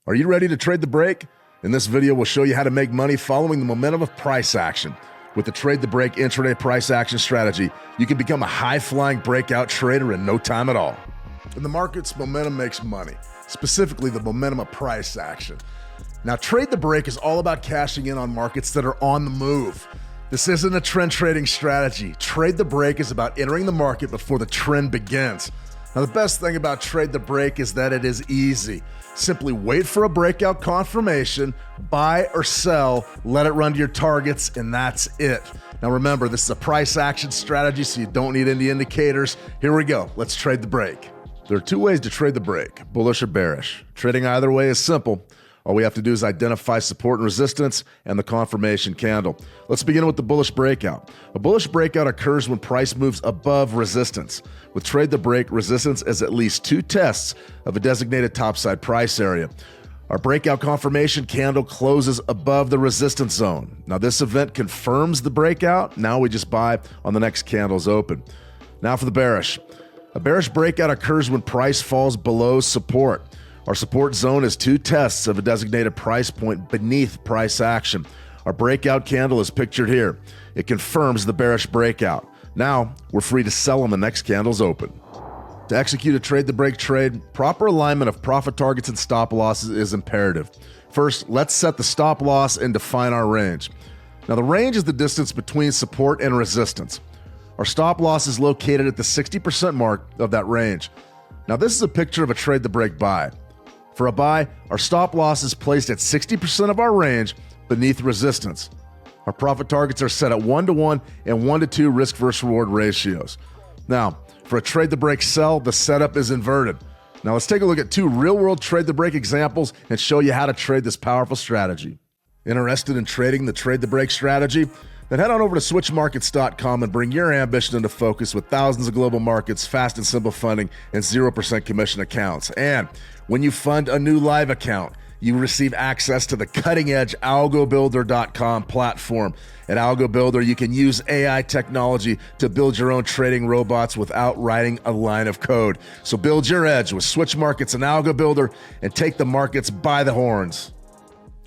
Are you ready to trade the break? In this video, we'll show you how to make money following the momentum of price action. With the Trade the Break intraday price action strategy, you can become a high-flying breakout trader in no time at all. In the markets, momentum makes money, specifically the momentum of price action. Now, Trade the Break is all about cashing in on markets that are on the move. This isn't a trend trading strategy. Trade the Break is about entering the market before the trend begins. Now, the best thing about Trade the Break is that it is easy. Simply wait for a breakout confirmation, buy or sell, let it run to your targets, and that's it. Now remember, this is a price action strategy, so you don't need any indicators. Here we go. Let's trade the break. There are two ways to trade the break, bullish or bearish. Trading either way is simple. All we have to do is identify support and resistance and the confirmation candle. Let's begin with the bullish breakout. A bullish breakout occurs when price moves above resistance. With Trade the Break, resistance is at least two tests of a designated topside price area. Our breakout confirmation candle closes above the resistance zone. Now this event confirms the breakout. Now we just buy on the next candle's open. Now for the bearish. A bearish breakout occurs when price falls below support. Our support zone is two tests of a designated price point beneath price action. Our breakout candle is pictured here. It confirms the bearish breakout. Now, we're free to sell when the next candle's open. To execute a Trade the Break trade, proper alignment of profit targets and stop losses is imperative. First, let's set the stop loss and define our range. Now, the range is the distance between support and resistance. Our stop loss is located at the 60% mark of that range. Now, this is a picture of a Trade the Break buy. For a buy, our stop loss is placed at 60% of our range beneath resistance. Our profit targets are set at 1-to-1 and 1-to-2 risk versus reward ratios. Now, for a Trade the Break sell, the setup is inverted. Now let's take a look at two real-world Trade the Break examples and show you how to trade this powerful strategy. Interested in trading the Trade the Break strategy? Then head on over to switchmarkets.com and bring your ambition into focus with thousands of global markets, fast and simple funding, and 0% commission accounts. And when you fund a new live account, you receive access to the cutting-edge algobuilder.com platform. At AlgoBuilder, you can use AI technology to build your own trading robots without writing a line of code. So build your edge with Switch Markets and AlgoBuilder and take the markets by the horns.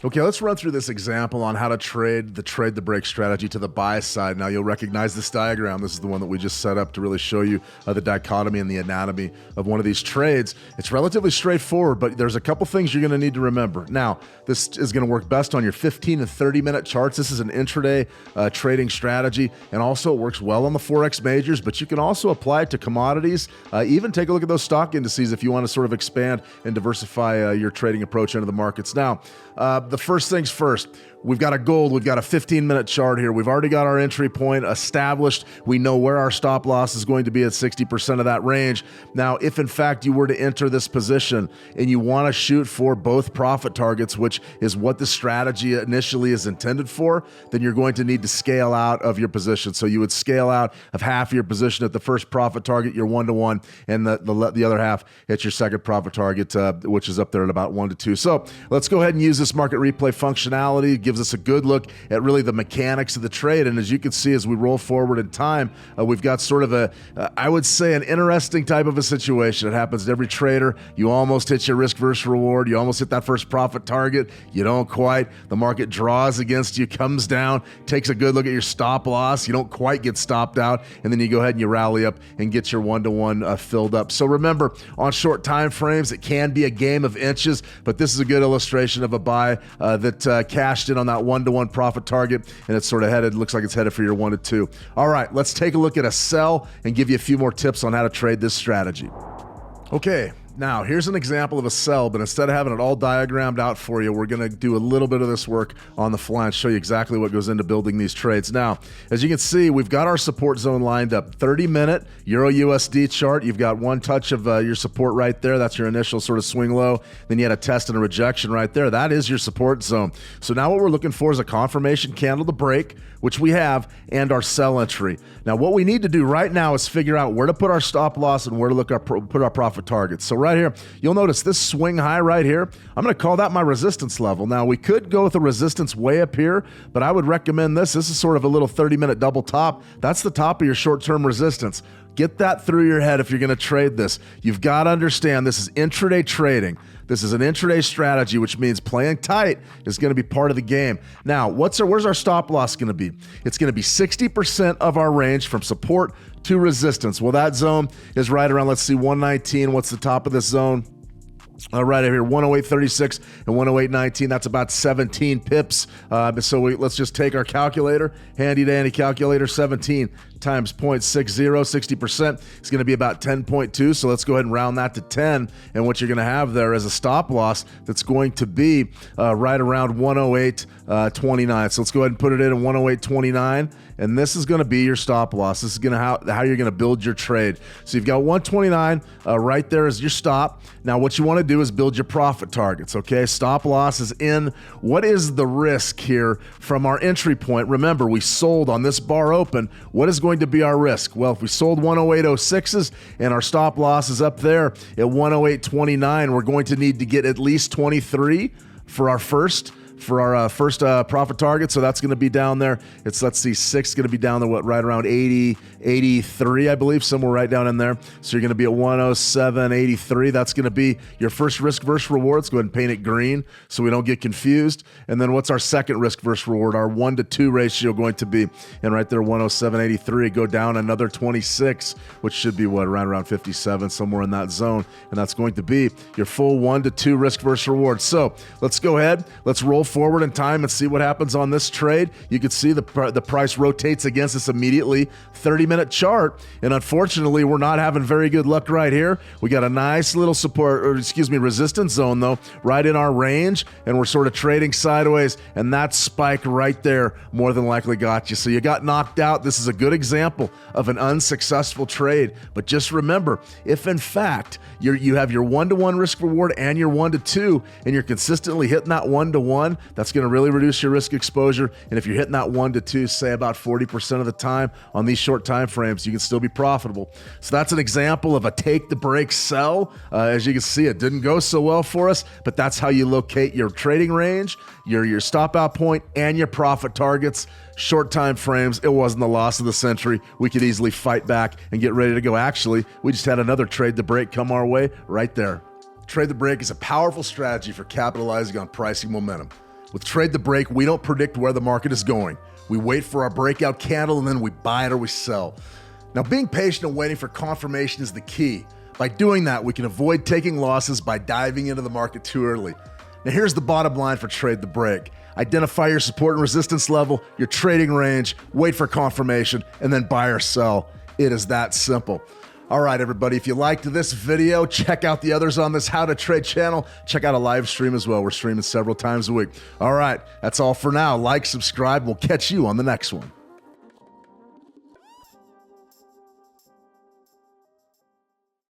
Okay, let's run through this example on how to trade the break strategy to the buy side. Now you'll recognize this diagram. This is the one that we just set up to really show you the dichotomy and the anatomy of one of these trades. It's relatively straightforward, but there's a couple things you're going to need to remember. Now, this is going to work best on your 15 and 30-minute charts. This is an intraday trading strategy, and also it works well on the Forex majors, but you can also apply it to commodities. Even take a look at those stock indices if you want to sort of expand and diversify your trading approach into the markets. Now, the first things first, we've got a gold, we've got a 15-minute chart here. We've already got our entry point established. We know where our stop loss is going to be at 60% of that range. Now, if in fact you were to enter this position and you want to shoot for both profit targets, which is what the strategy initially is intended for, then you're going to need to scale out of your position. So you would scale out of half your position at the first profit target, your 1-to-1, and the other half at your second profit target, which is up there at about 1-to-2. So let's go ahead and use this market replay functionality. It gives us a good look at really the mechanics of the trade. And as you can see, as we roll forward in time, we've got sort of I would say an interesting type of a situation. It happens to every trader. You almost hit your risk versus reward. You almost hit that first profit target. You don't quite. The market draws against you, comes down, takes a good look at your stop loss. You don't quite get stopped out. And then you go ahead and you rally up and get your 1-to-1 filled up. So remember, on short time frames, it can be a game of inches, but this is a good illustration of a buy that cashed in on that 1-to-1 profit target, and it's sort of headed, looks like it's headed for your 1-to-2. All right, let's take a look at a sell and give you a few more tips on how to trade this strategy. Okay, now here's an example of a sell, but instead of having it all diagrammed out for you, we're going to do a little bit of this work on the fly and show you exactly what goes into building these trades. Now, as you can see, we've got our support zone lined up. 30-minute Euro USD chart. You've got one touch of your support right there. That's your initial sort of swing low. Then you had a test and a rejection right there. That is your support zone. So now what we're looking for is a confirmation candle to break, which we have, and our sell entry. Now, what we need to do right now is figure out where to put our stop loss and where to put our profit targets. So right here, you'll notice this swing high right here. I'm going to call that my resistance level. Now, we could go with a resistance way up here, but I would recommend this. This is sort of a little 30-minute double top. That's the top of your short-term resistance. Get that through your head if you're going to trade this. You've got to understand this is intraday trading. This is an intraday strategy, which means playing tight is going to be part of the game. Now, where's our stop loss going to be? It's going to be 60% of our range from support to resistance. Well, that zone is right around, let's see, 119. What's the top of this zone? Right over here, 108.36 and 108.19. That's about 17 pips. Let's just take our calculator, handy dandy calculator, 17 times 0.60, 60%. It's going to be about 10.2. So let's go ahead and round that to 10. And what you're going to have there is a stop loss that's going to be right around 108.29. So let's go ahead and put it in at 108.29. And this is going to be your stop loss. This is going to how you're going to build your trade. So you've got 129 right there as your stop. Now what you want to do is build your profit targets, okay? Stop loss is in. What is the risk here from our entry point? Remember, we sold on this bar open. What is going to be our risk? Well, if we sold 108.06s and our stop loss is up there at 108.29, we're going to need to get at least 23 for our first profit target. So that's going to be down there. Let's see, 6 going to be down there, right around 80, 83, I believe, somewhere right down in there. So you're going to be at 107.83. That's going to be your first risk versus reward. Let's go ahead and paint it green so we don't get confused. And then what's our second risk versus reward? Our 1-to-2 ratio going to be, and right there, 107.83. Go down another 26, which should be around 57, somewhere in that zone. And that's going to be your full 1-to-2 risk versus reward. So let's go ahead. Let's roll forward in time and see what happens on this trade. You can see the price rotates against us immediately. 30-minute chart, and unfortunately we're not having very good luck right here. We got a nice little resistance zone though right in our range, and we're sort of trading sideways, and that spike right there more than likely got you. So you got knocked out. This is a good example of an unsuccessful trade. But just remember, if in fact you have your 1-to-1 risk reward and your 1-to-2, and you're consistently hitting that 1-to-1, that's going to really reduce your risk exposure. And if you're hitting that 1-to-2, say about 40% of the time on these short time frames, you can still be profitable. So that's an example of a take the break sell. As you can see, it didn't go so well for us, but that's how you locate your trading range, your stop out point, and your profit targets. Short time frames, it wasn't the loss of the century. We could easily fight back and get ready to go. Actually, we just had another trade the break come our way right there. Trade the break is a powerful strategy for capitalizing on pricing momentum. With Trade the Break, we don't predict where the market is going. We wait for our breakout candle, and then we buy it or we sell. Now, being patient and waiting for confirmation is the key. By doing that, we can avoid taking losses by diving into the market too early. Now, here's the bottom line for Trade the Break. Identify your support and resistance level, your trading range, wait for confirmation, and then buy or sell. It is that simple. All right, everybody, if you liked this video, check out the others on this How to Trade channel. Check out a live stream as well. We're streaming several times a week. All right, that's all for now. Like, subscribe. We'll catch you on the next one.